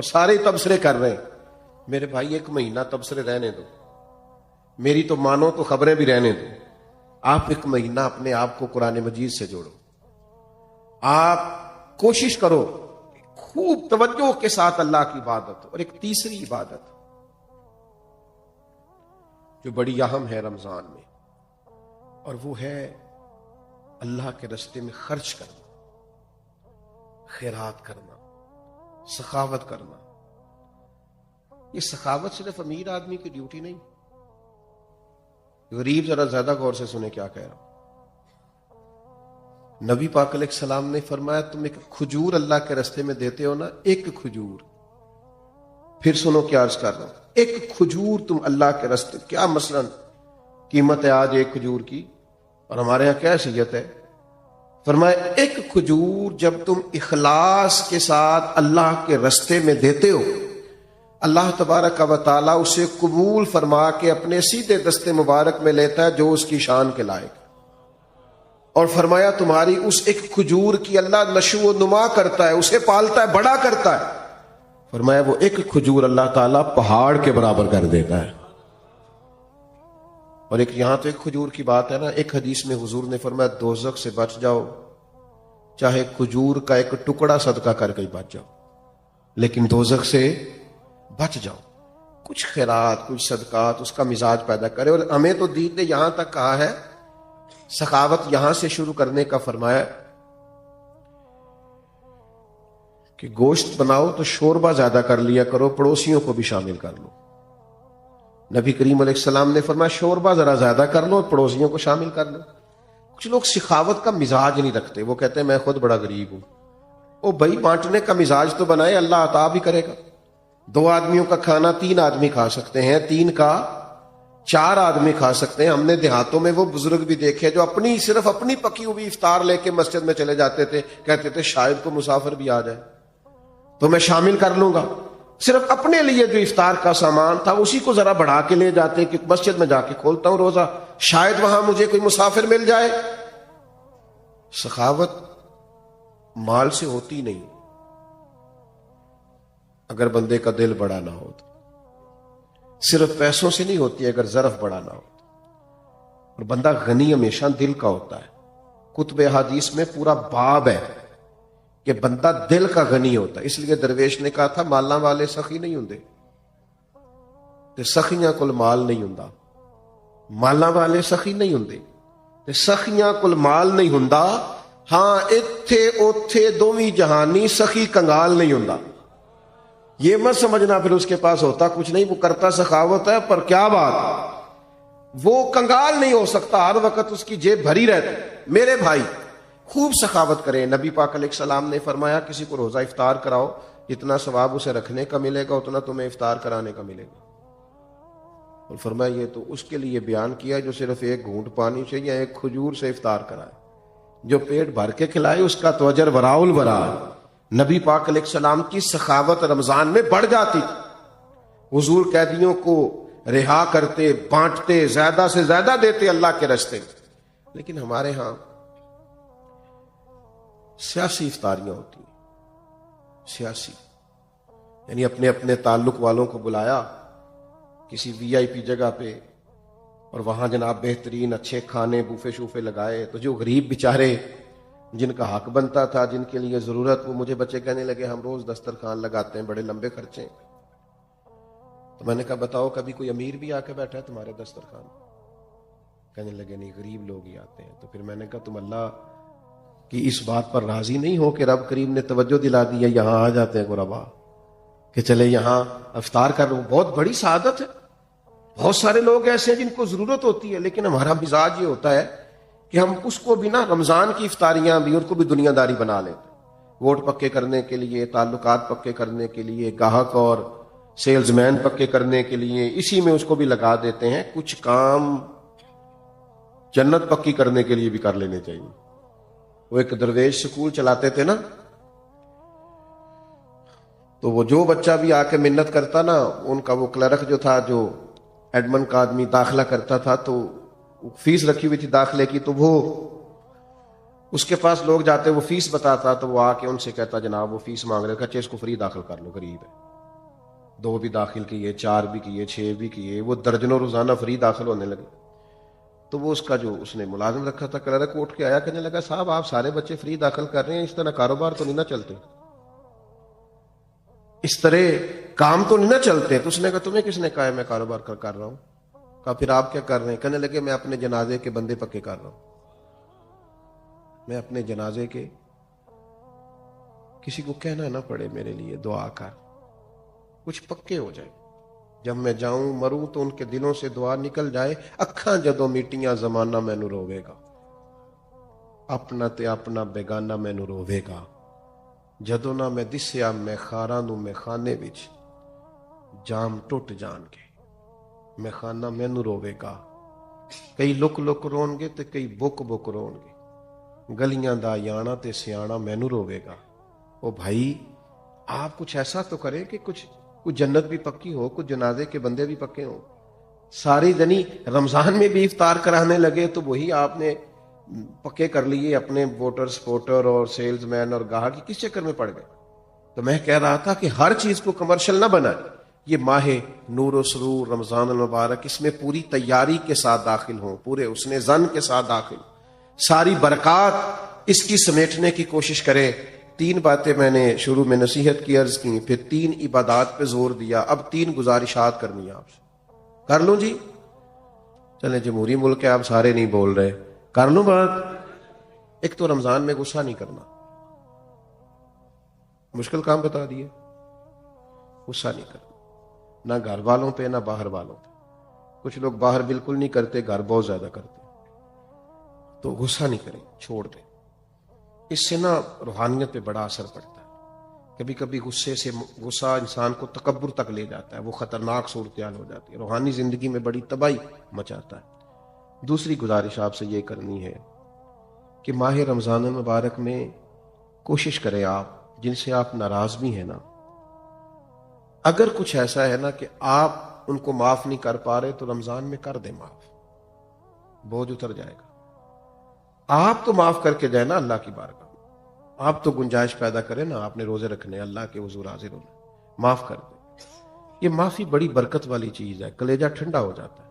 اور سارے تبصرے کر رہے ہیں. میرے بھائی 1 مہینہ تبصرے رہنے دو, میری تو مانو تو خبریں بھی رہنے دو. آپ 1 مہینہ اپنے آپ کو قرآن مجید سے جوڑو. آپ کوشش کرو خوب توجہ کے ساتھ اللہ کی عبادت. اور ایک تیسری عبادت جو بڑی اہم ہے رمضان میں, اور وہ ہے اللہ کے راستے میں خرچ کرنا, خیرات کرنا, سخاوت کرنا. یہ سخاوت صرف امیر آدمی کی ڈیوٹی نہیں. غریب ذرا زیادہ غور سے سنیں کیا کہہ رہا ہوں. نبی پاک علیہ السلام نے فرمایا تم ایک کھجور اللہ کے راستے میں دیتے ہو نا, 1 کھجور, پھر سنو کیا عرض کر رہا ہوں, 1 کھجور تم اللہ کے راستے, کیا مثلا قیمت ہے آج 1 کھجور کی, اور ہمارے ہاں کیا حیثیت ہے. فرمایا 1 کھجور جب تم اخلاص کے ساتھ اللہ کے راستے میں دیتے ہو, اللہ تبارک و تعالیٰ اسے قبول فرما کے اپنے سیدھے دستے مبارک میں لیتا ہے جو اس کی شان کے لائق. اور فرمایا تمہاری اس 1 کھجور کی اللہ نشو و نما کرتا ہے, اسے پالتا ہے, بڑا کرتا ہے. فرمایا وہ 1 کھجور اللہ تعالیٰ پہاڑ کے برابر کر دیتا ہے. اور ایک یہاں تو 1 کھجور کی بات ہے نا, ایک حدیث میں حضور نے فرمایا دوزخ سے بچ جاؤ, چاہے کھجور کا 1 ٹکڑا صدقہ کر کے بچ جاؤ, لیکن دوزخ سے بچ جاؤ. کچھ خیرات, کچھ صدقات, اس کا مزاج پیدا کرے. اور ہمیں تو دین نے یہاں تک کہا ہے سخاوت یہاں سے شروع کرنے کا فرمایا کہ گوشت بناؤ تو شوربہ زیادہ کر لیا کرو, پڑوسیوں کو بھی شامل کر لو. نبی کریم علیہ السلام نے فرمایا شوربہ ذرا زیادہ کر لو اور پڑوسیوں کو شامل کر لو. کچھ لوگ سخاوت کا مزاج نہیں رکھتے, وہ کہتے ہیں میں خود بڑا غریب ہوں. او بھائی بانٹنے کا مزاج تو بنائے, اللہ عطا بھی کرے گا. 2 آدمیوں کا کھانا 3 آدمی کھا سکتے ہیں, 3 کا 4 آدمی کھا سکتے ہیں. ہم نے دیہاتوں میں وہ بزرگ بھی دیکھے جو صرف اپنی پکی ہوئی افطار لے کے مسجد میں چلے جاتے تھے, کہتے تھے شاید کو مسافر بھی آ جائے تو میں شامل کر لوں گا. صرف اپنے لیے جو افطار کا سامان تھا اسی کو ذرا بڑھا کے لے جاتے کہ مسجد میں جا کے کھولتا ہوں روزہ, شاید وہاں مجھے کوئی مسافر مل جائے. سخاوت مال سے ہوتی نہیں اگر بندے کا دل بڑا نہ ہو تو, صرف پیسوں سے نہیں ہوتی اگر ظرف بڑا نہ ہو. اور بندہ غنی ہمیشہ دل کا ہوتا ہے. کتب حدیث میں پورا باب ہے کہ بندہ دل کا غنی ہوتا ہے. اس لیے درویش نے کہا تھا مالاں والے سخی نہیں ہوندے تے سخیاں کول مال نہیں ہوندا. مالاں والے سخی نہیں ہوندے تے سخیاں کول مال نہیں ہوندا. ہاں ایتھے اوتھے دوویں جہانی سخی کنگال نہیں ہوندا. یہ مت سمجھنا پھر اس کے پاس ہوتا کچھ نہیں, وہ کرتا سخاوت ہے, پر کیا بات, وہ کنگال نہیں ہو سکتا, ہر وقت اس کی جیب بھری رہتی. میرے بھائی خوب سخاوت کریں. نبی پاک علیہ السلام نے فرمایا کسی کو روزہ افطار کراؤ, جتنا ثواب اسے رکھنے کا ملے گا اتنا تمہیں افطار کرانے کا ملے گا. اور فرمایا یہ تو اس کے لیے بیان کیا جو صرف 1 گھونٹ پانی سے یا 1 کھجور سے افطار کرائے. جو پیٹ بھر کے کھلائے اس کا تو اجر وراء الورا. نبی پاک علیہ السلام کی سخاوت رمضان میں بڑھ جاتی. حضور قیدیوں کو رہا کرتے, بانٹتے, زیادہ سے زیادہ دیتے اللہ کے راستے میں. لیکن ہمارے ہاں سیاسی افطاریاں ہوتی ہیں. سیاسی یعنی اپنے اپنے تعلق والوں کو بلایا کسی VIP جگہ پہ, اور وہاں جناب بہترین اچھے کھانے بوفے شوفے لگائے. تو جو غریب بیچارے جن کا حق بنتا تھا, جن کے لیے ضرورت, وہ مجھے بچے کہنے لگے ہم روز دسترخوان لگاتے ہیں, بڑے لمبے خرچے. تو میں نے کہا بتاؤ کبھی کوئی امیر بھی آ کے بیٹھا ہے تمہارے دسترخوان؟ کہنے لگے نہیں, غریب لوگ ہی آتے ہیں. تو پھر میں نے کہا تم اللہ کی اس بات پر راضی نہیں ہو کہ رب کریم نے توجہ دلا دی ہے, یہاں آ جاتے ہیں غربا کہ چلے یہاں افطار کر لوں. بہت بڑی سعادت ہے. بہت سارے لوگ ایسے ہیں جن کو ضرورت ہوتی ہے, لیکن ہمارا مزاج یہ ہوتا ہے کہ ہم اس کو بھی نا رمضان کی افطاریاں بھی ان کو بھی دنیا داری بنا لیتے. ووٹ پکے کرنے کے لیے, تعلقات پکے کرنے کے لیے, گاہک اور سیلز مین پکے کرنے کے لیے, اسی میں اس کو بھی لگا دیتے ہیں. کچھ کام جنت پکی کرنے کے لیے بھی کر لینے چاہیے. وہ ایک درویش سکول چلاتے تھے نا, تو وہ جو بچہ بھی آ کے منت کرتا نا, ان کا وہ کلرک جو تھا, جو ایڈمن کا آدمی داخلہ کرتا تھا, تو فیس رکھی ہوئی تھی داخلے کی, تو وہ اس کے پاس لوگ جاتے, وہ فیس بتاتا, تو وہ آ کے ان سے کہتا جناب وہ فیس مانگ رہے, کہتے اس کو فری داخل کر لو, غریب ہے. 2 بھی داخل کیے، 4 بھی کیے، 6 بھی کیے، وہ درجنوں روزانہ فری داخل ہونے لگے. تو وہ اس کا جو اس نے ملازم رکھا تھا کلرک اٹھ کے آیا، کہنے لگا صاحب آپ سارے بچے فری داخل کر رہے ہیں، اس طرح کاروبار تو نہیں نہ چلتے، اس طرح کام تو نہیں نہ چلتے. تو اس نے کہا تمہیں کس نے کہا ہے میں کاروبار کر رہا ہوں؟ کہا پھر آپ کیا کر رہے ہیں؟ کہنے لگے میں اپنے جنازے کے بندے پکے کر رہا ہوں. میں اپنے جنازے کے، کسی کو کہنا نہ پڑے میرے لیے دعا کر، کچھ پکے ہو جائے، جب میں جاؤں مروں تو ان کے دلوں سے دعا نکل جائے. اکھاں جدوں میٹیاں زمانہ مینوں روے گا، اپنا تے اپنا بیگانہ مینوں روے گا. جدوں نہ میں دسیا میں خاراں نوں میں خانے وچ، جام ٹوٹ جان کے میں خانہ مینوں روے گا. کئی لک لک رون گے تے کئی بک بک رون گے، گلیاں دا یانا تے سیانا مینوں روے گا. او بھائی آپ کچھ ایسا تو کریں کہ کچھ جنت بھی پکی ہو، کچھ جنازے کے بندے بھی پکے ہوں. ساری دنی رمضان میں بھی افطار کرانے لگے تو وہی آپ نے پکے کر لیے اپنے ووٹر سپورٹر اور سیلز مین اور گاہک، کس چکر میں پڑ گئے؟ تو میں کہہ رہا تھا کہ ہر چیز کو کمرشل نہ بنائے. یہ ماہ نور و سرور رمضان المبارک، اس میں پوری تیاری کے ساتھ داخل ہوں، پورے حسن ظن کے ساتھ داخل ہوں، ساری برکات اس کی سمیٹنے کی کوشش کریں. 3 باتیں میں نے شروع میں نصیحت کی عرض کی، پھر 3 عبادات پہ زور دیا، اب 3 گزارشات کرنی ہے آپ سے. کر لوں جی؟ چلیں جمہوری ملک ہے، آپ سارے نہیں بول رہے، کر لوں بات. ایک تو رمضان میں غصہ نہیں کرنا، مشکل کام بتا دیے. غصہ نہیں کرنا، نہ گھر والوں پہ نہ باہر والوں پہ. کچھ لوگ باہر بالکل نہیں کرتے، گھر بہت زیادہ کرتے. تو غصہ نہیں کریں، چھوڑ دیں. اس سے نا روحانیت پہ بڑا اثر پڑتا ہے. کبھی کبھی غصہ انسان کو تکبر تک لے جاتا ہے، وہ خطرناک صورتحال ہو جاتی ہے، روحانی زندگی میں بڑی تباہی مچاتا ہے. دوسری گزارش آپ سے یہ کرنی ہے کہ ماہ رمضان المبارک میں کوشش کریں، آپ جن سے آپ ناراض بھی ہیں نا، اگر کچھ ایسا ہے نا کہ آپ ان کو معاف نہیں کر پا رہے تو رمضان میں کر دیں معاف، بوجھ اتر جائے گا. آپ تو معاف کر کے جائیں نا اللہ کی بارگاہ میں، آپ تو گنجائش پیدا کریں نا، آپ نے روزے رکھنے اللہ کے حضور حاضر ہونا، معاف کر دیں. یہ معافی بڑی برکت والی چیز ہے، کلیجہ ٹھنڈا ہو جاتا ہے.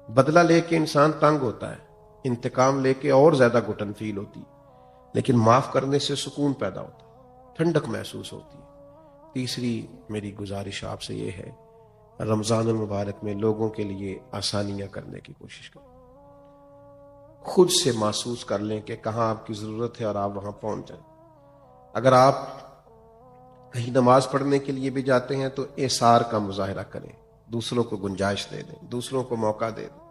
بدلہ لے کے انسان تنگ ہوتا ہے، انتقام لے کے اور زیادہ گھٹن فیل ہوتی، لیکن معاف کرنے سے سکون پیدا ہوتا ہے، ٹھنڈک محسوس ہوتی ہے. تیسری میری گزارش آپ سے یہ ہے، رمضان المبارک میں لوگوں کے لیے آسانیاں کرنے کی کوشش کریں. خود سے محسوس کر لیں کہ کہاں آپ کی ضرورت ہے اور آپ وہاں پہنچ جائیں. اگر آپ کہیں نماز پڑھنے کے لیے بھی جاتے ہیں تو ایثار کا مظاہرہ کریں، دوسروں کو گنجائش دے دیں، دوسروں کو موقع دے دیں.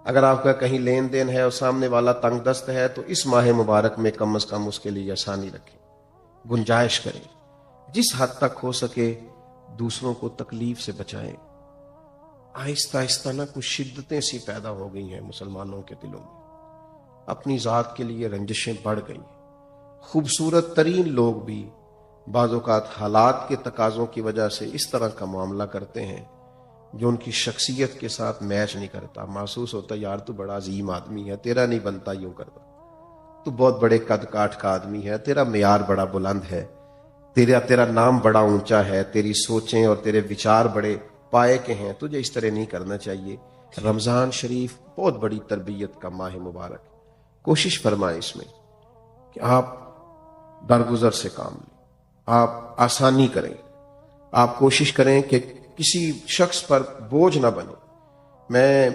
اگر آپ کا کہیں لین دین ہے اور سامنے والا تنگ دست ہے تو اس ماہ مبارک میں کم از کم اس کے لیے آسانی رکھیں، گنجائش کریں. جس حد تک ہو سکے دوسروں کو تکلیف سے بچائیں. آہستہ آہستہ نہ کچھ شدتیں سی پیدا ہو گئی ہیں مسلمانوں کے دلوں میں، اپنی ذات کے لیے رنجشیں بڑھ گئی ہیں. خوبصورت ترین لوگ بھی بعض اوقات حالات کے تقاضوں کی وجہ سے اس طرح کا معاملہ کرتے ہیں جو ان کی شخصیت کے ساتھ میچ نہیں کرتا. محسوس ہوتا یار تو بڑا عظیم آدمی ہے، تیرا نہیں بنتا یوں کرتا، تو بہت بڑے قد کاٹ کا آدمی ہے، تیرا معیار بڑا بلند ہے، تیرا نام بڑا اونچا ہے، تیری سوچیں اور تیرے وچار بڑے پائے کے ہیں، تجھے اس طرح نہیں کرنا چاہیے. رمضان شریف بہت بڑی تربیت کا ماہ مبارک. کوشش فرمائیں اس میں کہ آپ درگزر سے کام لیں، آپ آسانی کریں، آپ کوشش کریں کہ کسی شخص پر بوجھ نہ بنے. میں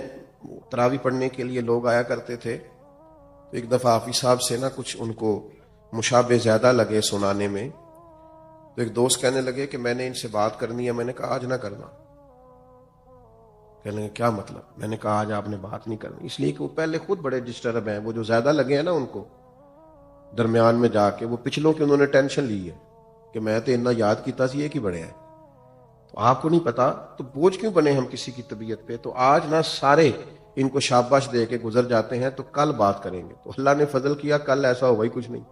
تراویح پڑھنے کے لیے لوگ آیا کرتے تھے تو ایک دفعہ حافظ صاحب سے نا کچھ ان کو مشابہ زیادہ لگے سنانے میں، تو ایک دوست کہنے لگے کہ میں نے ان سے بات کرنی ہے. میں نے کہا آج نہ کرنا. کہنے لگے کیا مطلب؟ میں نے کہا آج آپ نے بات نہیں کرنی، اس لیے کہ وہ پہلے خود بڑے ڈسٹرب ہیں، وہ جو زیادہ لگے ہیں نا ان کو درمیان میں جا کے وہ پچھلوں کی انہوں نے ٹینشن لی ہے کہ میں تو اتنا یاد کیتا سی کہ بڑے ہیں، تو آپ کو نہیں پتا تو بوجھ کیوں بنے ہم کسی کی طبیعت پہ. تو آج نہ سارے ان کو شاباش دے کے گزر جاتے ہیں تو کل بات کریں گے. تو اللہ نے فضل کیا کل ایسا ہوا ہی کچھ نہیں.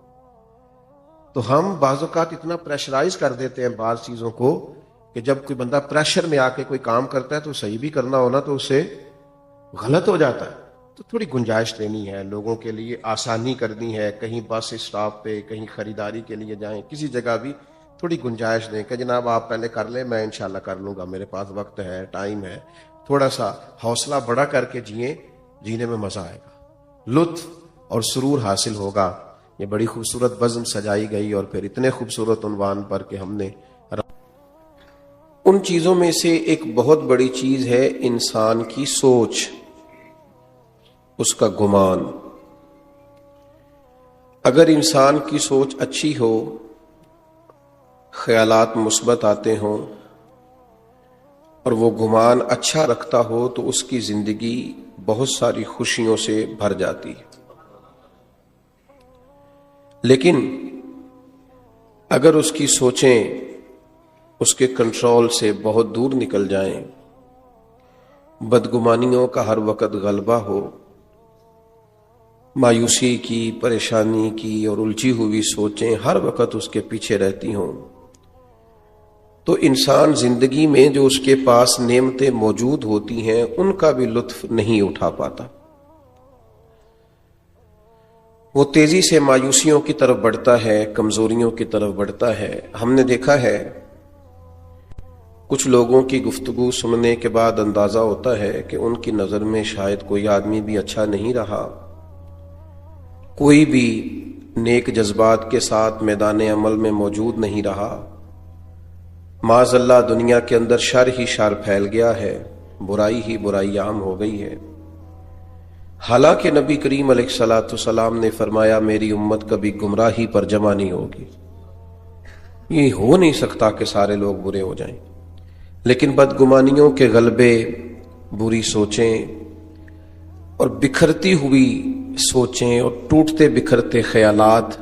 تو ہم بعض اوقات اتنا پریشرائز کر دیتے ہیں بعض چیزوں کو کہ جب کوئی بندہ پریشر میں آ کے کوئی کام کرتا ہے تو صحیح بھی کرنا ہونا تو اسے غلط ہو جاتا ہے. تو تھوڑی گنجائش دینی ہے، لوگوں کے لیے آسانی کرنی ہے. کہیں بس اسٹاپ پہ، کہیں خریداری کے لیے جائیں، کسی جگہ بھی تھوڑی گنجائش دیں کہ جناب آپ پہلے کر لیں، میں انشاءاللہ کر لوں گا، میرے پاس وقت ہے، ٹائم ہے. تھوڑا سا حوصلہ بڑا کر کے جئیں، جینے میں مزہ آئے گا، لطف اور سرور حاصل ہوگا. یہ بڑی خوبصورت بزم سجائی گئی اور پھر اتنے خوبصورت عنوان پر کہ ہم نے ان چیزوں میں سے ایک بہت بڑی چیز ہے انسان کی سوچ، اس کا گمان. اگر انسان کی سوچ اچھی ہو، خیالات مثبت آتے ہوں اور وہ گمان اچھا رکھتا ہو تو اس کی زندگی بہت ساری خوشیوں سے بھر جاتی ہے. لیکن اگر اس کی سوچیں اس کے کنٹرول سے بہت دور نکل جائیں، بدگمانیوں کا ہر وقت غلبہ ہو، مایوسی کی، پریشانی کی اور الجھی ہوئی سوچیں ہر وقت اس کے پیچھے رہتی ہوں، تو انسان زندگی میں جو اس کے پاس نعمتیں موجود ہوتی ہیں ان کا بھی لطف نہیں اٹھا پاتا. وہ تیزی سے مایوسیوں کی طرف بڑھتا ہے، کمزوریوں کی طرف بڑھتا ہے. ہم نے دیکھا ہے کچھ لوگوں کی گفتگو سننے کے بعد اندازہ ہوتا ہے کہ ان کی نظر میں شاید کوئی آدمی بھی اچھا نہیں رہا، کوئی بھی نیک جذبات کے ساتھ میدان عمل میں موجود نہیں رہا. معاذ اللہ دنیا کے اندر شر ہی شر پھیل گیا ہے، برائی ہی برائی عام ہو گئی ہے. حالانکہ نبی کریم علیہ الصلوۃ والسلام نے فرمایا میری امت کبھی گمراہی پر جمع نہیں ہوگی. یہ ہو نہیں سکتا کہ سارے لوگ برے ہو جائیں، لیکن بدگمانیوں کے غلبے، بری سوچیں اور بکھرتی ہوئی سوچیں اور ٹوٹتے بکھرتے خیالات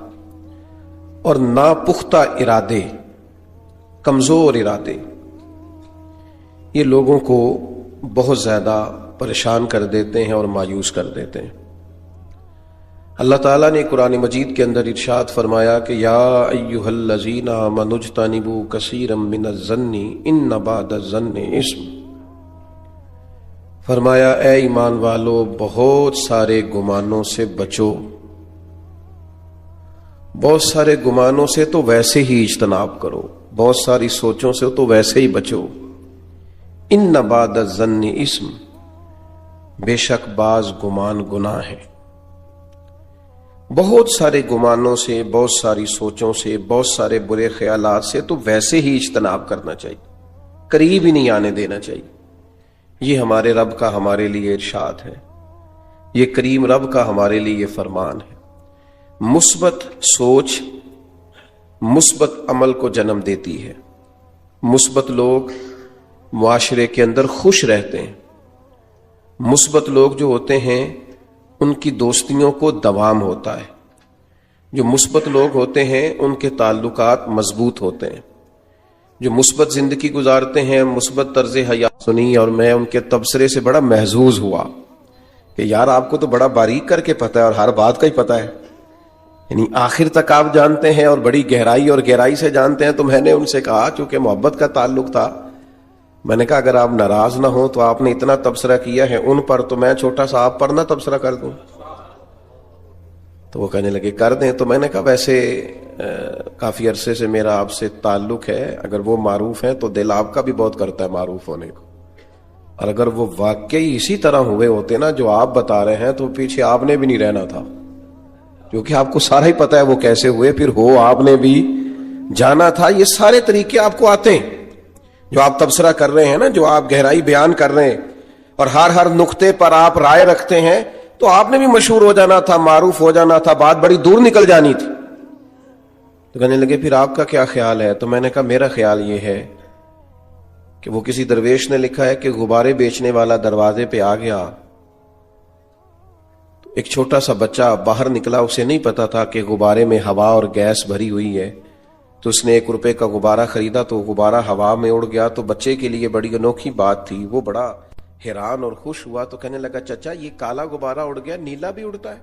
اور ناپختہ ارادے، کمزور ارادے، یہ لوگوں کو بہت زیادہ پریشان کر دیتے ہیں اور مایوس کر دیتے ہیں. اللہ تعالیٰ نے قرآن مجید کے اندر ارشاد فرمایا کہ یا ایھا الذین آمنوا اجتنبوا کثیرا من الظن ان بعض الظن اثم. فرمایا اے ایمان والو بہت سارے گمانوں سے بچو، بہت سارے گمانوں سے تو ویسے ہی اجتناب کرو، بہت ساری سوچوں سے تو ویسے ہی بچو. ان بعض الظن اثم، بے شک بعض گمان گناہ ہے. بہت سارے گمانوں سے، بہت ساری سوچوں سے، بہت سارے برے خیالات سے تو ویسے ہی اجتناب کرنا چاہیے، قریب ہی نہیں آنے دینا چاہیے. یہ ہمارے رب کا ہمارے لیے ارشاد ہے، یہ کریم رب کا ہمارے لیے یہ فرمان ہے. مثبت سوچ مثبت عمل کو جنم دیتی ہے. مثبت لوگ معاشرے کے اندر خوش رہتے ہیں. مثبت لوگ جو ہوتے ہیں ان کی دوستیوں کو دوام ہوتا ہے. جو مثبت لوگ ہوتے ہیں ان کے تعلقات مضبوط ہوتے ہیں. جو مثبت زندگی گزارتے ہیں، مثبت طرز حیات سنی اور میں ان کے تبصرے سے بڑا محظوظ ہوا کہ یار آپ کو تو بڑا باریک کر کے پتہ ہے اور ہر بات کا ہی پتہ ہے، یعنی آخر تک آپ جانتے ہیں اور بڑی گہرائی اور گہرائی سے جانتے ہیں. تو میں نے ان سے کہا چونکہ محبت کا تعلق تھا، میں نے کہا اگر آپ ناراض نہ ہوں تو آپ نے اتنا تبصرہ کیا ہے ان پر، تو میں چھوٹا سا آپ پر نہ تبصرہ کر دوں. تو وہ کہنے لگے کر دیں. تو میں نے کہا ویسے کافی عرصے سے میرا آپ سے تعلق ہے، اگر وہ معروف ہیں تو دل آپ کا بھی بہت کرتا ہے معروف ہونے کو، اور اگر وہ واقعی اسی طرح ہوئے ہوتے نا جو آپ بتا رہے ہیں تو پیچھے آپ نے بھی نہیں رہنا تھا، کیونکہ آپ کو سارا ہی پتا ہے وہ کیسے ہوئے، پھر ہو آپ نے بھی جانا تھا. یہ سارے طریقے آپ کو آتے ہیں جو آپ تبصرہ کر رہے ہیں نا، جو آپ گہرائی بیان کر رہے ہیں اور ہر نقطے پر آپ رائے رکھتے ہیں، تو آپ نے بھی مشہور ہو جانا تھا، معروف ہو جانا تھا، بات بڑی دور نکل جانی تھی. تو کہنے لگے پھر آپ کا کیا خیال ہے؟ تو میں نے کہا میرا خیال یہ ہے کہ وہ کسی درویش نے لکھا ہے کہ غبارے بیچنے والا دروازے پہ آ گیا، تو ایک چھوٹا سا بچہ باہر نکلا، اسے نہیں پتا تھا کہ غبارے میں ہوا اور گیس بھری ہوئی ہے، تو اس نے 1 روپے کا غبارہ خریدا تو غبارہ ہوا میں اڑ گیا. تو بچے کے لیے بڑی انوکھی بات تھی، وہ بڑا حیران اور خوش ہوا. تو کہنے لگا چچا یہ کالا غبارہ اڑ گیا، نیلا بھی اڑتا ہے؟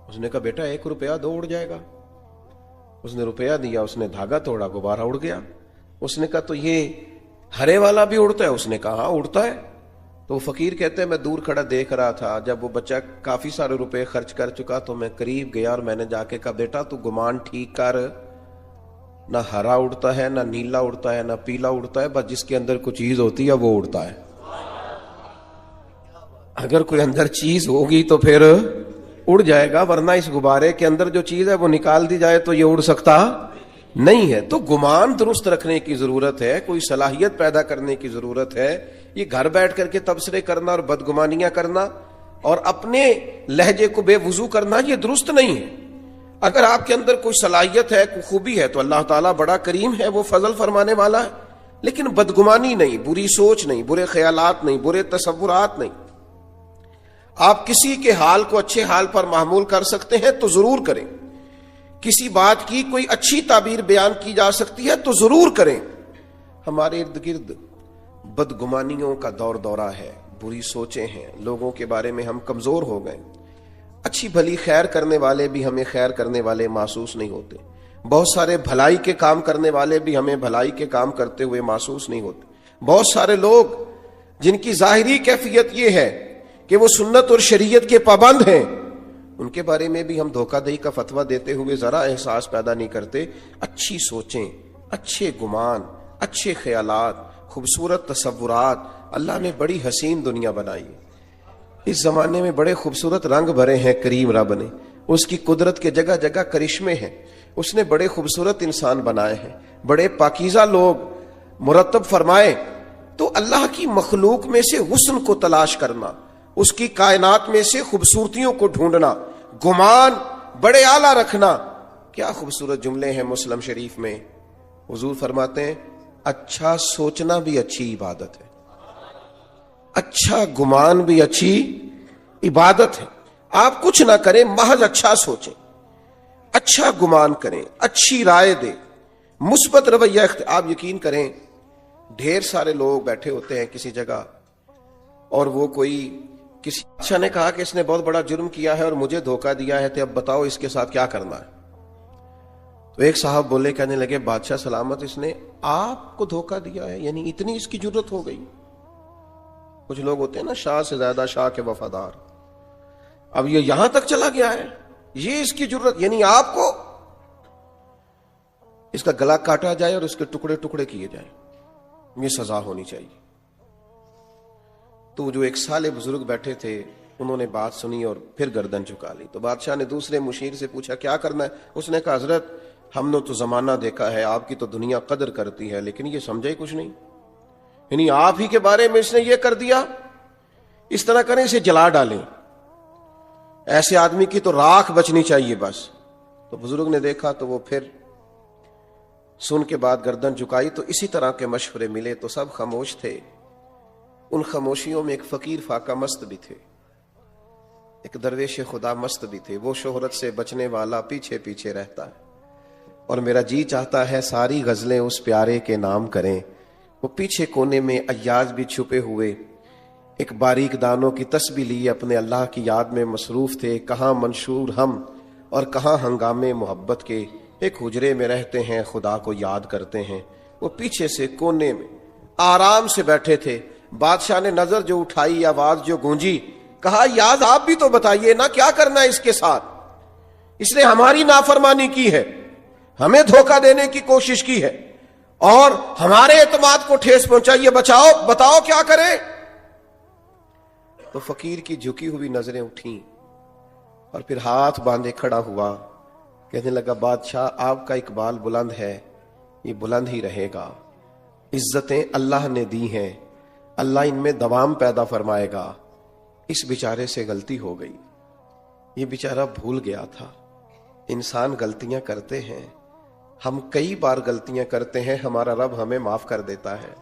اس نے کہا بیٹا 1 روپیہ دو اڑ جائے گا. اس نے روپیہ دیا، اس نے دھاگا توڑا، غبارہ اڑ گیا. اس نے کہا تو یہ ہرے والا بھی اڑتا ہے؟ اس نے کہا ہاں اڑتا ہے. تو وہ فقیر کہتے ہیں میں دور کھڑا دیکھ رہا تھا، جب وہ بچہ کافی سارے روپے خرچ کر چکا تو میں قریب گیا اور میں نے جا کے کہا بیٹا تو گمان ٹھیک کر، نہ ہرا اڑتا ہے، نہ نیلا اڑتا ہے، نہ پیلا اڑتا ہے، بس جس کے اندر کوئی چیز ہوتی ہے وہ اڑتا ہے۔ اگر کوئی اندر چیز ہوگی تو پھر اڑ جائے گا، ورنہ اس غبارے کے اندر جو چیز ہے وہ نکال دی جائے تو یہ اڑ سکتا نہیں ہے۔ تو گمان درست رکھنے کی ضرورت ہے، کوئی صلاحیت پیدا کرنے کی ضرورت ہے۔ یہ گھر بیٹھ کر کے تبصرے کرنا اور بدگمانیاں کرنا اور اپنے لہجے کو بے وضو کرنا یہ درست نہیں ہے۔ اگر آپ کے اندر کوئی صلاحیت ہے، کوئی خوبی ہے تو اللہ تعالیٰ بڑا کریم ہے، وہ فضل فرمانے والا ہے، لیکن بدگمانی نہیں، بری سوچ نہیں، برے خیالات نہیں، برے تصورات نہیں۔ آپ کسی کے حال کو اچھے حال پر محمول کر سکتے ہیں تو ضرور کریں، کسی بات کی کوئی اچھی تعبیر بیان کی جا سکتی ہے تو ضرور کریں۔ ہمارے ارد گرد بدگمانیوں کا دور دورہ ہے، بری سوچیں ہیں، لوگوں کے بارے میں ہم کمزور ہو گئے۔ اچھی بھلی خیر کرنے والے بھی ہمیں خیر کرنے والے محسوس نہیں ہوتے، بہت سارے بھلائی کے کام کرنے والے بھی ہمیں بھلائی کے کام کرتے ہوئے محسوس نہیں ہوتے۔ بہت سارے لوگ جن کی ظاہری کیفیت یہ ہے کہ وہ سنت اور شریعت کے پابند ہیں، ان کے بارے میں بھی ہم دھوکہ دہی کا فتویٰ دیتے ہوئے ذرا احساس پیدا نہیں کرتے۔ اچھی سوچیں، اچھے گمان، اچھے خیالات، خوبصورت تصورات، اللہ نے بڑی حسین دنیا بنائی ہے۔ اس زمانے میں بڑے خوبصورت رنگ بھرے ہیں کریم رب نے، اس کی قدرت کے جگہ جگہ کرشمے ہیں، اس نے بڑے خوبصورت انسان بنائے ہیں، بڑے پاکیزہ لوگ مرتب فرمائے۔ تو اللہ کی مخلوق میں سے حسن کو تلاش کرنا، اس کی کائنات میں سے خوبصورتیوں کو ڈھونڈنا، گمان بڑے اعلیٰ رکھنا، کیا خوبصورت جملے ہیں مسلم شریف میں۔ حضور فرماتے ہیں اچھا سوچنا بھی اچھی عبادت ہے، اچھا گمان بھی اچھی عبادت ہے۔ آپ کچھ نہ کریں، محض اچھا سوچیں، اچھا گمان کریں، اچھی رائے دیں، مثبت رویہ آپ یقین کریں، ڈھیر سارے لوگ بیٹھے ہوتے ہیں کسی جگہ اور وہ کوئی کسی بادشاہ نے کہا کہ اس نے بہت بڑا جرم کیا ہے اور مجھے دھوکہ دیا ہے، تو اب بتاؤ اس کے ساتھ کیا کرنا ہے۔ تو ایک صاحب بولے، کہنے لگے بادشاہ سلامت، اس نے آپ کو دھوکہ دیا ہے، یعنی اتنی اس کی جرت ہو گئی۔ کچھ لوگ ہوتے ہیں نا شاہ سے زیادہ شاہ کے وفادار، اب یہ یہاں تک چلا گیا ہے، یہ اس کی جرت، یعنی آپ کو اس کا گلا کاٹا جائے اور اس کے ٹکڑے ٹکڑے کیے جائیں، یہ سزا ہونی چاہیے۔ تو جو ایک سالے بزرگ بیٹھے تھے انہوں نے بات سنی اور پھر گردن جھکا لی۔ تو بادشاہ نے دوسرے مشیر سے پوچھا کیا کرنا ہے؟ اس نے کہا حضرت ہم نے تو زمانہ دیکھا ہے، آپ کی تو دنیا قدر کرتی ہے، لیکن یہ سمجھے ہی کچھ نہیں، یعنی آپ ہی کے بارے میں اس نے یہ کر دیا، اس طرح کریں اسے جلا ڈالیں، ایسے آدمی کی تو راکھ بچنی چاہیے بس۔ تو بزرگ نے دیکھا تو وہ پھر سن کے بعد گردن جھکائی۔ تو اسی طرح کے مشورے ملے تو سب خاموش تھے۔ ان خاموشیوں میں ایک فقیر فاقہ مست بھی تھے، ایک درویش خدا مست بھی تھے۔ وہ شہرت سے بچنے والا پیچھے پیچھے رہتا ہے، اور میرا جی چاہتا ہے ساری غزلیں اس پیارے کے نام کریں۔ وہ پیچھے کونے میں ایاز بھی چھپے ہوئے ایک باریک دانوں کی تسبیح لیے اپنے اللہ کی یاد میں مصروف تھے۔ کہاں منشور ہم اور کہاں ہنگامے محبت کے، ایک حجرے میں رہتے ہیں خدا کو یاد کرتے ہیں۔ وہ پیچھے سے کونے میں آرام سے بیٹھے تھے۔ بادشاہ نے نظر جو اٹھائی، آواز جو گونجی، کہا یاز آپ بھی تو بتائیے نا کیا کرنا ہے اس کے ساتھ، اس نے ہماری نافرمانی کی ہے، ہمیں دھوکہ دینے کی کوشش کی ہے اور ہمارے اعتماد کو ٹھیس پہنچائیے، بتاؤ کیا کریں۔ تو فقیر کی جھکی ہوئی نظریں اٹھیں اور پھر ہاتھ باندھے کھڑا ہوا، کہنے لگا بادشاہ آپ کا اقبال بلند ہے، یہ بلند ہی رہے گا، عزتیں اللہ نے دی ہیں، اللہ ان میں دوام پیدا فرمائے گا۔ اس بیچارے سے غلطی ہو گئی، یہ بیچارہ بھول گیا تھا۔ انسان غلطیاں کرتے ہیں، ہم کئی بار غلطیاں کرتے ہیں، ہمارا رب ہمیں معاف کر دیتا ہے۔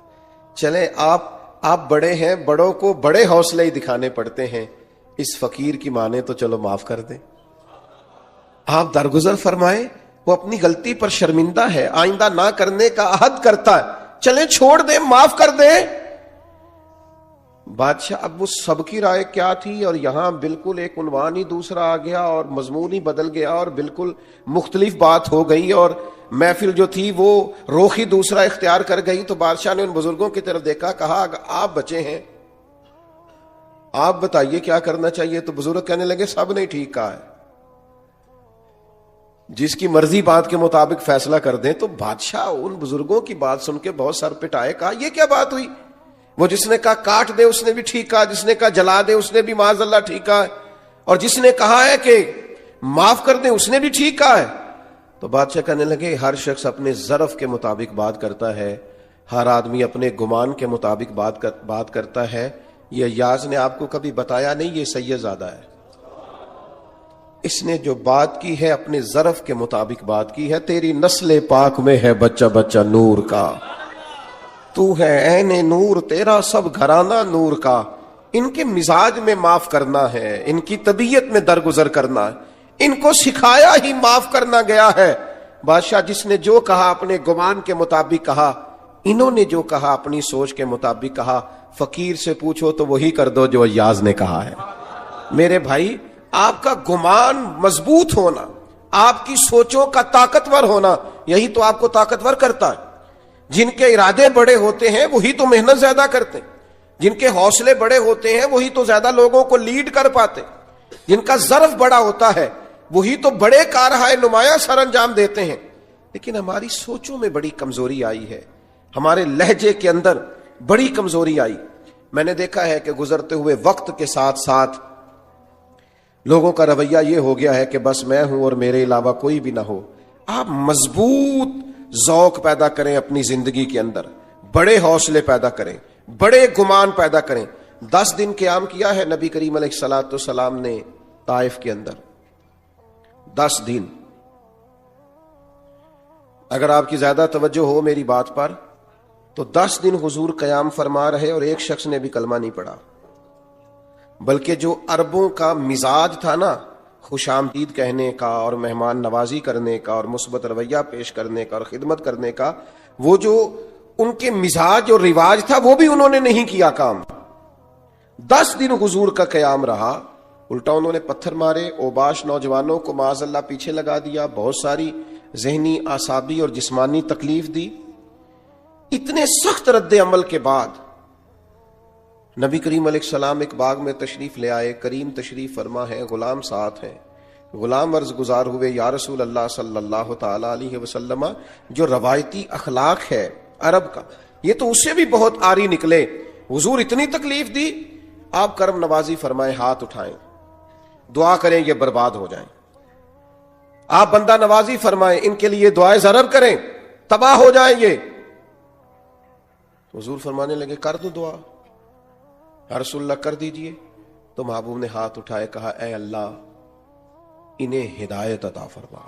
چلیں آپ بڑے ہیں، بڑوں کو بڑے حوصلے ہی دکھانے پڑتے ہیں، اس فقیر کی مانے تو چلو معاف کر دیں، آپ درگزر فرمائیں۔ وہ اپنی غلطی پر شرمندہ ہے، آئندہ نہ کرنے کا عہد کرتا ہے، چلیں چھوڑ دیں، معاف کر دیں۔ بادشاہ اب وہ سب کی رائے کیا تھی، اور یہاں بالکل ایک عنوان ہی دوسرا آ گیا اور مضمون ہی بدل گیا اور بالکل مختلف بات ہو گئی، اور محفل جو تھی وہ رخ ہی دوسرا اختیار کر گئی۔ تو بادشاہ نے ان بزرگوں کی طرف دیکھا، کہا آپ بچے ہیں، آپ بتائیے کیا کرنا چاہیے۔ تو بزرگ کہنے لگے سب نے ٹھیک کہا ہے، جس کی مرضی بات کے مطابق فیصلہ کر دیں، تو بادشاہ ان بزرگوں کی بات سن کے بہت سر پٹائے، کہا یہ کیا بات ہوئی؟ وہ جس نے کہا کاٹ دے اس نے بھی ٹھیک کہا، جس نے کہا جلا دے اس نے بھی معاذ اللہ ٹھیک کہا ہے، اور جس نے کہا ہے کہ معاف کر دیں اس نے بھی ٹھیک کہا ہے۔ تو بادشاہ کہنے لگے ہر شخص اپنے ظرف کے مطابق بات کرتا ہے، ہر آدمی اپنے گمان کے مطابق بات کرتا ہے۔ یہ ایاز نے آپ کو کبھی بتایا نہیں یہ سید زادہ ہے، اس نے جو بات کی ہے اپنے ظرف کے مطابق بات کی ہے۔ تیری نسل پاک میں ہے بچہ بچہ نور کا، تو ہے عین نور، تیرا سب گھرانہ نور کا۔ ان کے مزاج میں معاف کرنا ہے، ان کی طبیعت میں درگزر کرنا ہے، ان کو سکھایا ہی معاف کرنا گیا ہے۔ بادشاہ جس نے جو کہا اپنے گمان کے مطابق کہا، انہوں نے جو کہا اپنی سوچ کے مطابق کہا۔ فقیر سے پوچھو تو وہی کر دو جو ایاز نے کہا ہے۔ میرے بھائی، آپ کا گمان مضبوط ہونا، آپ کی سوچوں کا طاقتور ہونا، یہی تو آپ کو طاقتور کرتا ہے۔ جن کے ارادے بڑے ہوتے ہیں وہی تو محنت زیادہ کرتے ہیں، جن کے حوصلے بڑے ہوتے ہیں وہی تو زیادہ لوگوں کو لیڈ کر پاتے، جن کا ظرف بڑا ہوتا ہے وہی تو بڑے کارہائے نمایاں سر انجام دیتے ہیں۔ لیکن ہماری سوچوں میں بڑی کمزوری آئی ہے، ہمارے لہجے کے اندر بڑی کمزوری آئی۔ میں نے دیکھا ہے کہ گزرتے ہوئے وقت کے ساتھ ساتھ لوگوں کا رویہ یہ ہو گیا ہے کہ بس میں ہوں اور میرے علاوہ کوئی بھی نہ ہو۔ آپ مضبوط ذوق پیدا کریں اپنی زندگی کے اندر، بڑے حوصلے پیدا کریں، بڑے گمان پیدا کریں۔ 10 دن قیام کیا ہے نبی کریم علیہ الصلوۃ والسلام نے طائف کے اندر، 10 دن۔ اگر آپ کی زیادہ توجہ ہو میری بات پر تو 10 دن حضور قیام فرما رہے اور ایک شخص نے بھی کلمہ نہیں پڑھا، بلکہ جو عربوں کا مزاج تھا نا، خوش آمدید کہنے کا اور مہمان نوازی کرنے کا اور مثبت رویہ پیش کرنے کا اور خدمت کرنے کا، وہ جو ان کے مزاج اور رواج تھا وہ بھی انہوں نے نہیں کیا کام۔ 10 دن حضور کا قیام رہا، الٹا انہوں نے پتھر مارے، اوباش نوجوانوں کو معاذ اللہ پیچھے لگا دیا، بہت ساری ذہنی، اعصابی اور جسمانی تکلیف دی۔ اتنے سخت رد عمل کے بعد نبی کریم علیہ السلام ایک باغ میں تشریف لے آئے، کریم تشریف فرما ہے، غلام ساتھ ہیں۔ غلام عرض گزار ہوئے یا رسول اللہ صلی اللہ تعالی علیہ وسلم، جو روایتی اخلاق ہے عرب کا یہ تو اس سے بھی بہت آری نکلے، حضور اتنی تکلیف دی، آپ کرم نوازی فرمائیں، ہاتھ اٹھائیں، دعا کریں یہ برباد ہو جائیں۔ آپ بندہ نوازی فرمائیں، ان کے لیے دعائیں ضرر کریں، تباہ ہو جائیں یہ۔ حضور فرمانے لگے کر دو دعا، یا رسول اللہ کر دیجئے۔ تو محبوب نے ہاتھ اٹھائے، کہا اے اللہ انہیں ہدایت عطا فرما،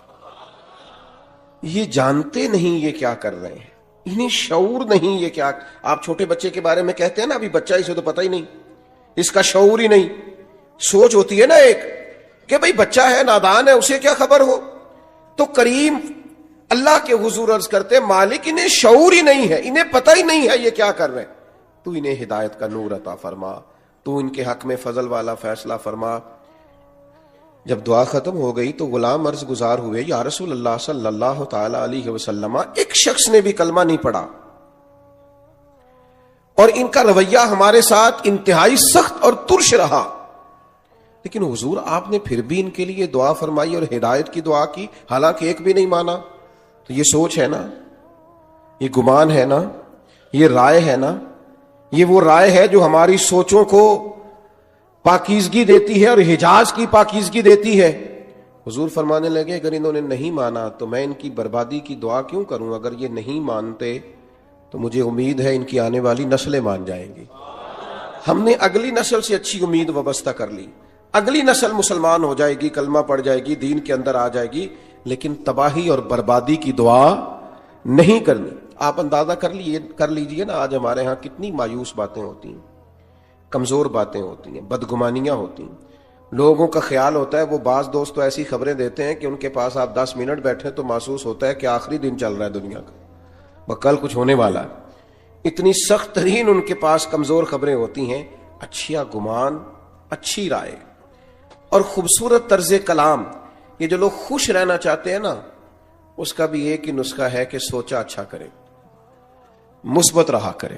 یہ جانتے نہیں یہ کیا کر رہے ہیں، انہیں شعور نہیں یہ کیا۔ آپ چھوٹے بچے کے بارے میں کہتے ہیں نا، ابھی بچہ اسے تو پتہ ہی نہیں، اس کا شعور ہی نہیں۔ سوچ ہوتی ہے نا ایک کہ بھئی بچہ ہے، نادان ہے، اسے کیا خبر ہو۔ تو کریم اللہ کے حضور عرض کرتے مالک انہیں شعور ہی نہیں ہے، انہیں پتہ ہی نہیں ہے یہ کیا کر رہے ہیں، تو انہیں ہدایت کا نور عطا فرما، تو ان کے حق میں فضل والا فیصلہ فرما۔ جب دعا ختم ہو گئی تو غلام عرض گزار ہوئے یا رسول اللہ صلی اللہ تعالی علیہ وسلم، ایک شخص نے بھی کلمہ نہیں پڑھا اور ان کا رویہ ہمارے ساتھ انتہائی سخت اور ترش رہا، لیکن حضور آپ نے پھر بھی ان کے لیے دعا فرمائی اور ہدایت کی دعا کی، حالانکہ ایک بھی نہیں مانا۔ تو یہ سوچ ہے نا، یہ گمان ہے نا، یہ رائے ہے نا، یہ وہ رائے ہے جو ہماری سوچوں کو پاکیزگی دیتی ہے اور حجاز کی پاکیزگی دیتی ہے۔ حضور فرمانے لگے اگر انہوں نے نہیں مانا تو میں ان کی بربادی کی دعا کیوں کروں، اگر یہ نہیں مانتے تو مجھے امید ہے ان کی آنے والی نسلیں مان جائیں گی۔ ہم نے اگلی نسل سے اچھی امید وابستہ کر لی، اگلی نسل مسلمان ہو جائے گی، کلمہ پڑھ جائے گی، دین کے اندر آ جائے گی، لیکن تباہی اور بربادی کی دعا نہیں کرنی۔ آپ اندازہ کر لیجئے نا آج ہمارے ہاں کتنی مایوس باتیں ہوتی ہیں، کمزور باتیں ہوتی ہیں، بدگمانیاں ہوتی ہیں۔ لوگوں کا خیال ہوتا ہے، وہ بعض دوست تو ایسی خبریں دیتے ہیں کہ ان کے پاس آپ 10 منٹ بیٹھے تو محسوس ہوتا ہے کہ آخری دن چل رہا ہے دنیا کا، وہ کل کچھ ہونے والا ہے۔ اتنی سخت ترین ان کے پاس کمزور خبریں ہوتی ہیں۔ اچھا گمان، اچھی رائے اور خوبصورت طرز کلام، یہ جو لوگ خوش رہنا چاہتے ہیں نا، اس کا بھی ایک ہی نسخہ ہے کہ سوچا اچھا کریں، مثبت رہا کریں۔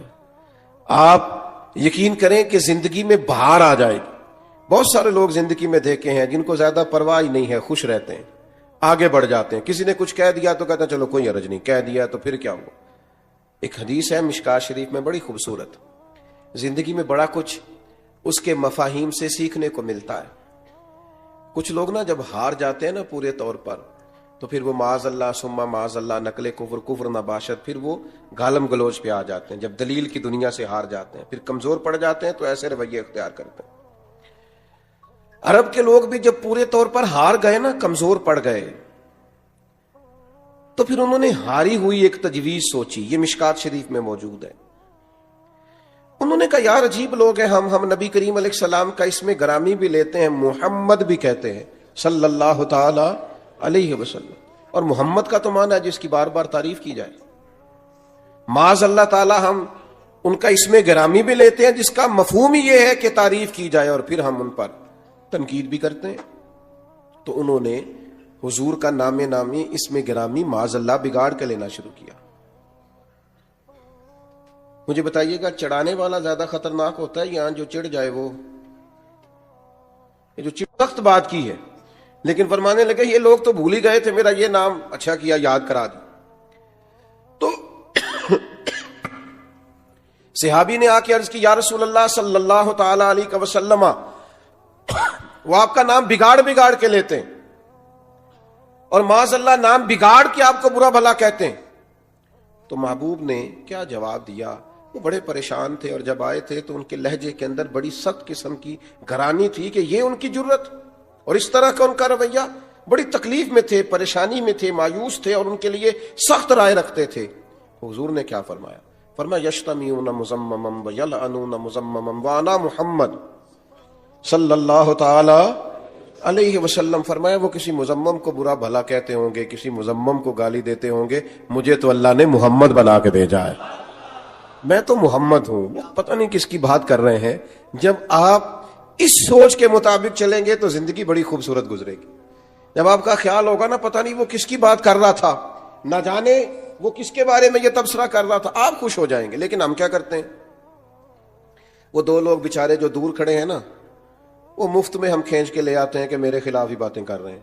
آپ یقین کریں کہ زندگی میں بہار آ جائے گی۔ بہت سارے لوگ زندگی میں دیکھے ہیں جن کو زیادہ پرواہ ہی نہیں ہے، خوش رہتے ہیں، آگے بڑھ جاتے ہیں. کسی نے کچھ کہہ دیا تو کہتے ہیں چلو کوئی حرج نہیں, کہہ دیا تو پھر کیا ہوا. ایک حدیث ہے مشکات شریف میں بڑی خوبصورت, زندگی میں بڑا کچھ اس کے مفاہیم سے سیکھنے کو ملتا ہے. کچھ لوگ نا جب ہار جاتے ہیں نا پورے طور پر, تو پھر وہ معاذ اللہ ثم معاذ اللہ نقل کفر کفر نباشت, پھر وہ گالم گلوچ پہ آ جاتے ہیں. جب دلیل کی دنیا سے ہار جاتے ہیں, پھر کمزور پڑ جاتے ہیں, تو ایسے رویے اختیار کرتے ہیں. عرب کے لوگ بھی جب پورے طور پر ہار گئے نا, کمزور پڑ گئے, تو پھر انہوں نے ہاری ہوئی ایک تجویز سوچی. یہ مشکات شریف میں موجود ہے. انہوں نے کہا یار عجیب لوگ ہیں, ہم نبی کریم علیہ السلام کا اسم گرامی بھی لیتے ہیں, محمد بھی کہتے ہیں صلی اللہ تعالی علیہ وسلم, اور محمد کا تو معنی ہے جس کی بار بار تعریف کی جائے. معاذ اللہ تعالی ہم ان کا اسم گرامی بھی لیتے ہیں جس کا مفہوم ہی یہ ہے کہ تعریف کی جائے, اور پھر ہم ان پر تنقید بھی کرتے ہیں. تو انہوں نے حضور کا نام نامی اسم گرامی معاذ اللہ بگاڑ کے لینا شروع کیا. مجھے بتائیے گا چڑھانے والا زیادہ خطرناک ہوتا ہے یا جو چڑھ جائے وہ؟ جو سخت بات کی ہے, لیکن فرمانے لگے یہ لوگ تو بھول ہی گئے تھے, میرا یہ نام اچھا کیا یاد کرا دی. تو صحابی نے آ کے عرض کی یا رسول اللہ صلی اللہ تعالی علیہ وسلم, وہ آپ کا نام بگاڑ کے لیتے ہیں, اور معاذ اللہ نام بگاڑ کے آپ کو برا بھلا کہتے ہیں. تو محبوب نے کیا جواب دیا؟ وہ بڑے پریشان تھے, اور جب آئے تھے تو ان کے لہجے کے اندر بڑی سخت قسم کی گرانی تھی کہ یہ ان کی جرت اور اس طرح کا ان کا رویہ. بڑی تکلیف میں تھے, پریشانی میں تھے, مایوس تھے, اور ان کے لیے سخت رائے رکھتے تھے. حضور نے کیا فرمایا؟ فرمایا یشتمیون مزمما ویلعنون مزمما وانا محمد صلی اللہ تعالی علیہ وسلم. فرمایا وہ کسی مزمم کو برا بھلا کہتے ہوں گے, کسی مزمم کو گالی دیتے ہوں گے, مجھے تو اللہ نے محمد بنا کے بھیجا ہے, میں تو محمد ہوں. پتہ نہیں کس کی بات کر رہے ہیں. جب آپ اس سوچ کے مطابق چلیں گے تو زندگی بڑی خوبصورت گزرے گی. جب آپ کا خیال ہوگا نا پتہ نہیں وہ کس کی بات کر رہا تھا, نہ جانے وہ کس کے بارے میں یہ تبصرہ کر رہا تھا, آپ خوش ہو جائیں گے. لیکن ہم کیا کرتے ہیں, وہ دو لوگ بیچارے جو دور کھڑے ہیں نا, وہ مفت میں ہم کھینچ کے لے آتے ہیں کہ میرے خلاف ہی باتیں کر رہے ہیں.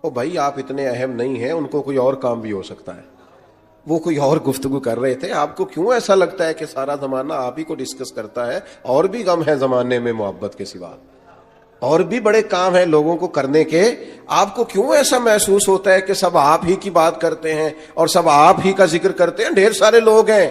او بھائی آپ اتنے اہم نہیں ہیں, ان کو کوئی اور کام بھی ہو سکتا ہے, وہ کوئی اور گفتگو کر رہے تھے. آپ کو کیوں ایسا لگتا ہے کہ سارا زمانہ آپ ہی کو ڈسکس کرتا ہے؟ اور بھی غم ہے زمانے میں محبت کے سوا, اور بھی بڑے کام ہیں لوگوں کو کرنے کے. آپ کو کیوں ایسا محسوس ہوتا ہے کہ سب آپ ہی کی بات کرتے ہیں اور سب آپ ہی کا ذکر کرتے ہیں؟ ڈھیر سارے لوگ ہیں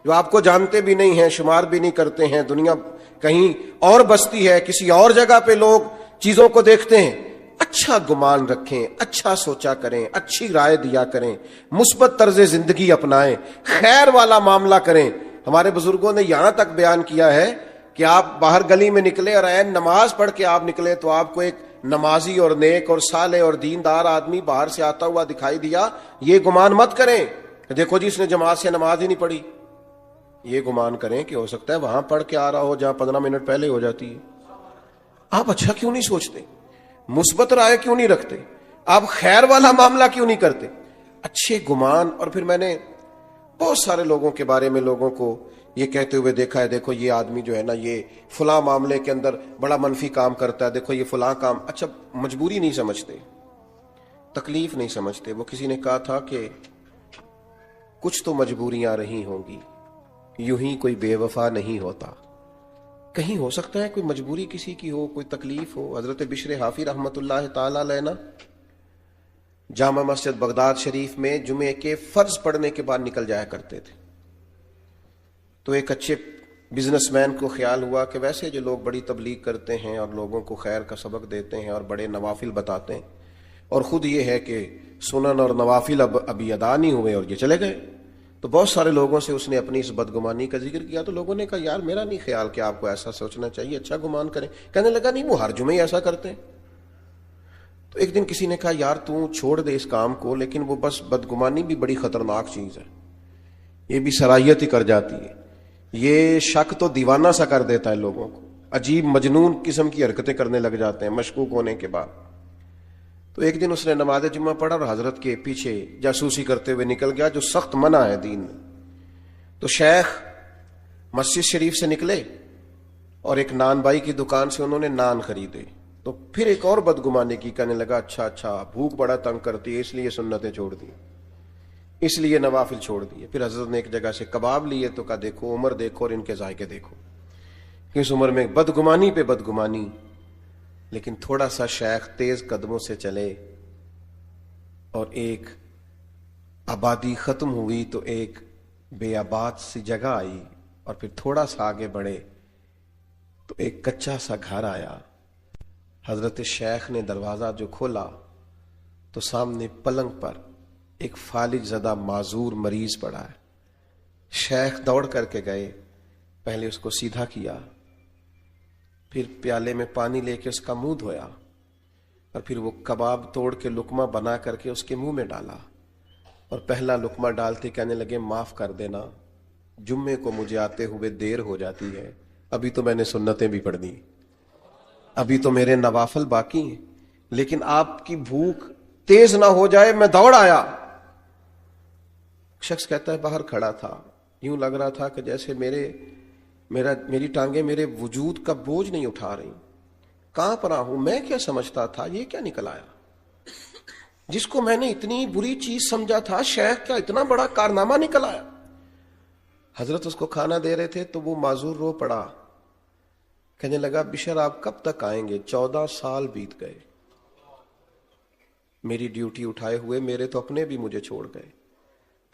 جو آپ کو جانتے بھی نہیں ہیں, شمار بھی نہیں کرتے ہیں. دنیا کہیں اور بستی ہے, کسی اور جگہ پہ لوگ چیزوں کو دیکھتے ہیں. اچھا گمان رکھیں, اچھا سوچا کریں, اچھی رائے دیا کریں, مثبت طرز زندگی اپنائیں, خیر والا معاملہ کریں. ہمارے بزرگوں نے یہاں تک بیان کیا ہے کہ آپ باہر گلی میں نکلے اور عین نماز پڑھ کے آپ نکلے تو آپ کو ایک نمازی اور نیک اور صالح اور دیندار آدمی باہر سے آتا ہوا دکھائی دیا, یہ گمان مت کریں کہ دیکھو جی اس نے جماعت سے نماز ہی نہیں پڑھی. یہ گمان کریں کہ ہو سکتا ہے وہاں پڑھ کے آ رہا ہو جہاں 15 منٹ پہلے ہو جاتی ہے. آپ اچھا کیوں نہیں سوچتے؟ مثبت رائے کیوں نہیں رکھتے؟ آپ خیر والا معاملہ کیوں نہیں کرتے؟ اچھے گمان. اور پھر میں نے بہت سارے لوگوں کے بارے میں لوگوں کو یہ کہتے ہوئے دیکھا ہے, دیکھو یہ آدمی جو ہے نا یہ فلاں معاملے کے اندر بڑا منفی کام کرتا ہے, دیکھو یہ فلاں کام. اچھا مجبوری نہیں سمجھتے, تکلیف نہیں سمجھتے. وہ کسی نے کہا تھا کہ کچھ تو مجبوریاں رہی ہوں گی, یوں ہی کوئی بے وفا نہیں ہوتا. کہیں ہو سکتا ہے کوئی مجبوری کسی کی ہو, کوئی تکلیف ہو. حضرت بشر حافی رحمت اللہ تعالی علیہ نا جامع مسجد بغداد شریف میں جمعے کے فرض پڑھنے کے بعد نکل جایا کرتے تھے. تو ایک اچھے بزنس مین کو خیال ہوا کہ ویسے جو لوگ بڑی تبلیغ کرتے ہیں اور لوگوں کو خیر کا سبق دیتے ہیں اور بڑے نوافل بتاتے ہیں, اور خود یہ ہے کہ سنن اور نوافل ابھی ادا نہیں ہوئے اور یہ چلے گئے, تو بہت سارے لوگوں سے اس نے اپنی اس بدگمانی کا ذکر کیا. تو لوگوں نے کہا یار میرا نہیں خیال کہ آپ کو ایسا سوچنا چاہیے, اچھا گمان کریں. کہنے لگا نہیں وہ ہر جمعے ایسا کرتے ہیں. تو ایک دن کسی نے کہا یار تو چھوڑ دے اس کام کو, لیکن وہ بس بدگمانی بھی بڑی خطرناک چیز ہے, یہ بھی صلاحیت ہی کر جاتی ہے. یہ شک تو دیوانہ سا کر دیتا ہے لوگوں کو, عجیب مجنون قسم کی حرکتیں کرنے لگ جاتے ہیں مشکوک ہونے کے بعد. تو ایک دن اس نے نماز جمعہ پڑھا اور حضرت کے پیچھے جاسوسی کرتے ہوئے نکل گیا, جو سخت منع ہے دین میں. تو شیخ مسجد شریف سے نکلے اور ایک نان بائی کی دکان سے انہوں نے نان خریدے, تو پھر ایک اور بدگمانی کی، کہنے لگا اچھا بھوک بڑا تنگ کرتی ہے اس لیے سنتیں چھوڑ دی، اس لیے نوافل چھوڑ دیے۔ پھر حضرت نے ایک جگہ سے کباب لیے تو کہا دیکھو عمر دیکھو اور ان کے ذائقے دیکھو، اس عمر میں بدگمانی پہ بدگمانی۔ لیکن تھوڑا سا شیخ تیز قدموں سے چلے اور ایک آبادی ختم ہوئی تو ایک بے آباد سی جگہ آئی، اور پھر تھوڑا سا آگے بڑھے تو ایک کچا سا گھر آیا۔ حضرت شیخ نے دروازہ جو کھولا تو سامنے پلنگ پر ایک فالج زدہ معذور مریض پڑا ہے۔ شیخ دوڑ کر کے گئے، پہلے اس کو سیدھا کیا، پھر پیالے میں پانی لے کے اس کا منہ دھویا، اور پھر وہ کباب توڑ کے لقمہ بنا کر کے اس کے منہ میں ڈالا، اور پہلا لقمہ ڈالتے کہنے لگے معاف کر دینا، جمعے کو مجھے آتے ہوئے دیر ہو جاتی ہے، ابھی تو میں نے سنتیں بھی پڑھنی، ابھی تو میرے نوافل باقی ہیں، لیکن آپ کی بھوک تیز نہ ہو جائے میں دوڑ آیا۔ شخص کہتا ہے باہر کھڑا تھا، یوں لگ رہا تھا کہ جیسے میری ٹانگیں میرے وجود کا بوجھ نہیں اٹھا رہی، کہاں رہا ہوں، میں کیا سمجھتا تھا، یہ کیا نکل آیا، جس کو میں نے اتنی بری چیز سمجھا تھا شیخ کیا اتنا بڑا کارنامہ نکل آیا۔ حضرت اس کو کھانا دے رہے تھے تو وہ معذور رو پڑا، کہنے لگا بشر آپ کب تک آئیں گے، 14 سال بیت گئے میری ڈیوٹی اٹھائے ہوئے، میرے تو اپنے بھی مجھے چھوڑ گئے۔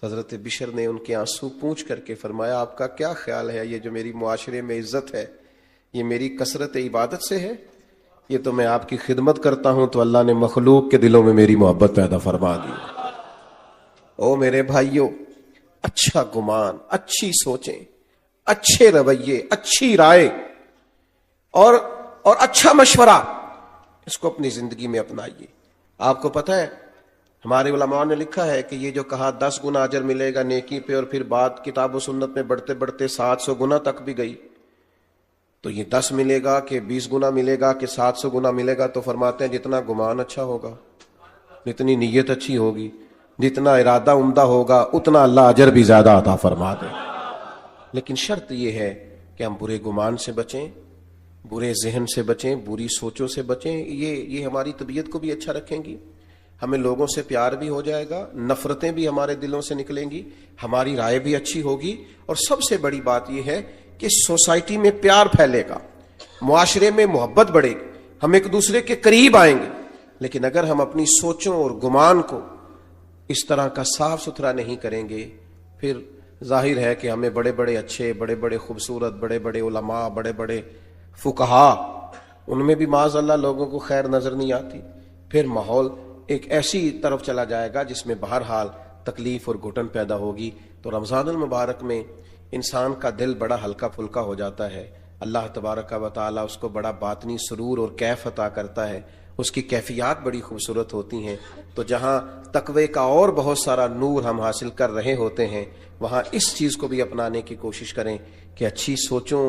تو حضرت بشر نے ان کے آنسو پوچھ کر کے فرمایا آپ کا کیا خیال ہے، یہ جو میری معاشرے میں عزت ہے یہ میری کثرت عبادت سے ہے، یہ تو میں آپ کی خدمت کرتا ہوں تو اللہ نے مخلوق کے دلوں میں میری محبت پیدا فرما دی۔ او میرے بھائیوں، اچھا گمان، اچھی سوچیں، اچھے رویے، اچھی رائے اور اچھا مشورہ، اس کو اپنی زندگی میں اپنائیے۔ آپ کو پتہ ہے ہمارے علماء نے لکھا ہے کہ یہ جو کہا 10 گنا اجر ملے گا نیکی پہ، اور پھر بات کتاب و سنت میں بڑھتے بڑھتے 700 گنا تک بھی گئی، تو یہ 10 ملے گا کہ 20 گنا ملے گا کہ 700 گنا ملے گا؟ تو فرماتے ہیں جتنا گمان اچھا ہوگا، جتنی نیت اچھی ہوگی، جتنا ارادہ عمدہ ہوگا، اتنا اللہ اجر بھی زیادہ عطا فرما دے۔ لیکن شرط یہ ہے کہ ہم برے گمان سے بچیں، برے ذہن سے بچیں، بری سوچوں سے بچیں، یہ ہماری طبیعت کو بھی اچھا رکھیں گی، ہمیں لوگوں سے پیار بھی ہو جائے گا، نفرتیں بھی ہمارے دلوں سے نکلیں گی، ہماری رائے بھی اچھی ہوگی، اور سب سے بڑی بات یہ ہے کہ سوسائٹی میں پیار پھیلے گا، معاشرے میں محبت بڑھے گی، ہم ایک دوسرے کے قریب آئیں گے۔ لیکن اگر ہم اپنی سوچوں اور گمان کو اس طرح کا صاف ستھرا نہیں کریں گے، پھر ظاہر ہے کہ ہمیں بڑے بڑے اچھے، بڑے بڑے خوبصورت، بڑے بڑے علماء، بڑے بڑے فقہا، ان میں بھی معاذ اللہ لوگوں کو خیر نظر نہیں آتی، پھر ماحول ایک ایسی طرف چلا جائے گا جس میں بہرحال تکلیف اور گھٹن پیدا ہوگی۔ تو رمضان المبارک میں انسان کا دل بڑا ہلکا پھلکا ہو جاتا ہے، اللہ تبارک و تعالی اس کو بڑا باطنی سرور اور کیف عطا کرتا ہے، اس کی کیفیات بڑی خوبصورت ہوتی ہیں۔ تو جہاں تقوی کا اور بہت سارا نور ہم حاصل کر رہے ہوتے ہیں، وہاں اس چیز کو بھی اپنانے کی کوشش کریں کہ اچھی سوچوں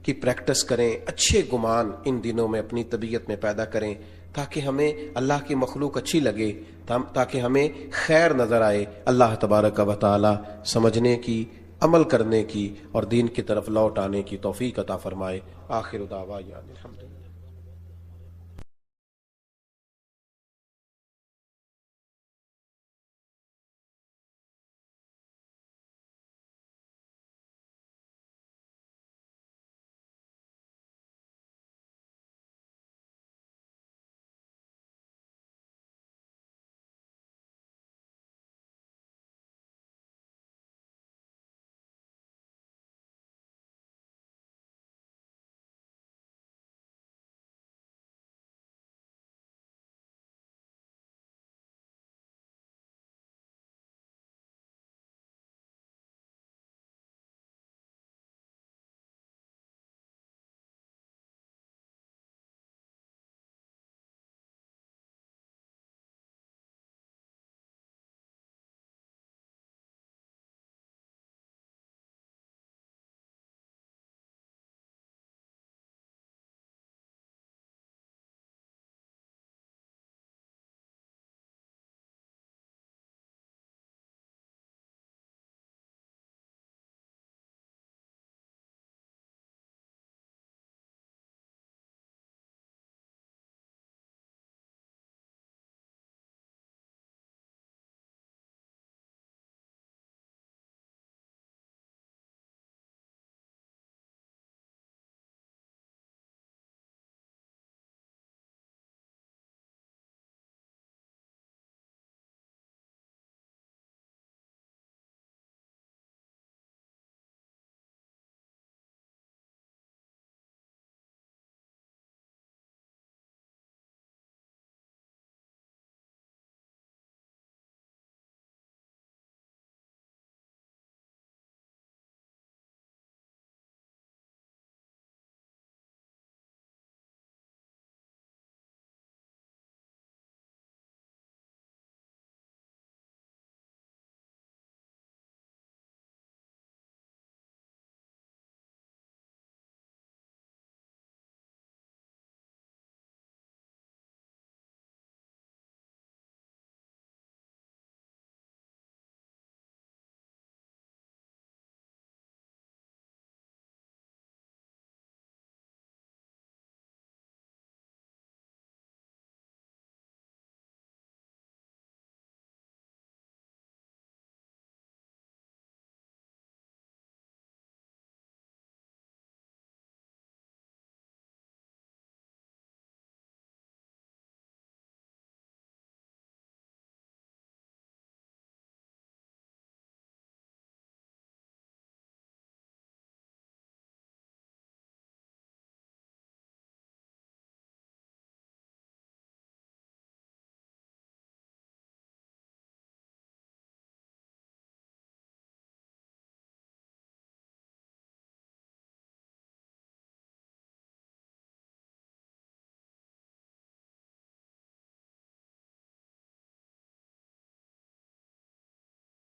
کی پریکٹس کریں، اچھے گمان ان دنوں میں اپنی طبیعت میں پیدا کریں، تاکہ ہمیں اللہ کی مخلوق اچھی لگے، تاکہ ہمیں خیر نظر آئے۔ اللہ تبارک و تعالی سمجھنے کی، عمل کرنے کی اور دین کی طرف لوٹ آنے کی توفیق عطا فرمائے۔ آخر دعوانا الحمدللہ۔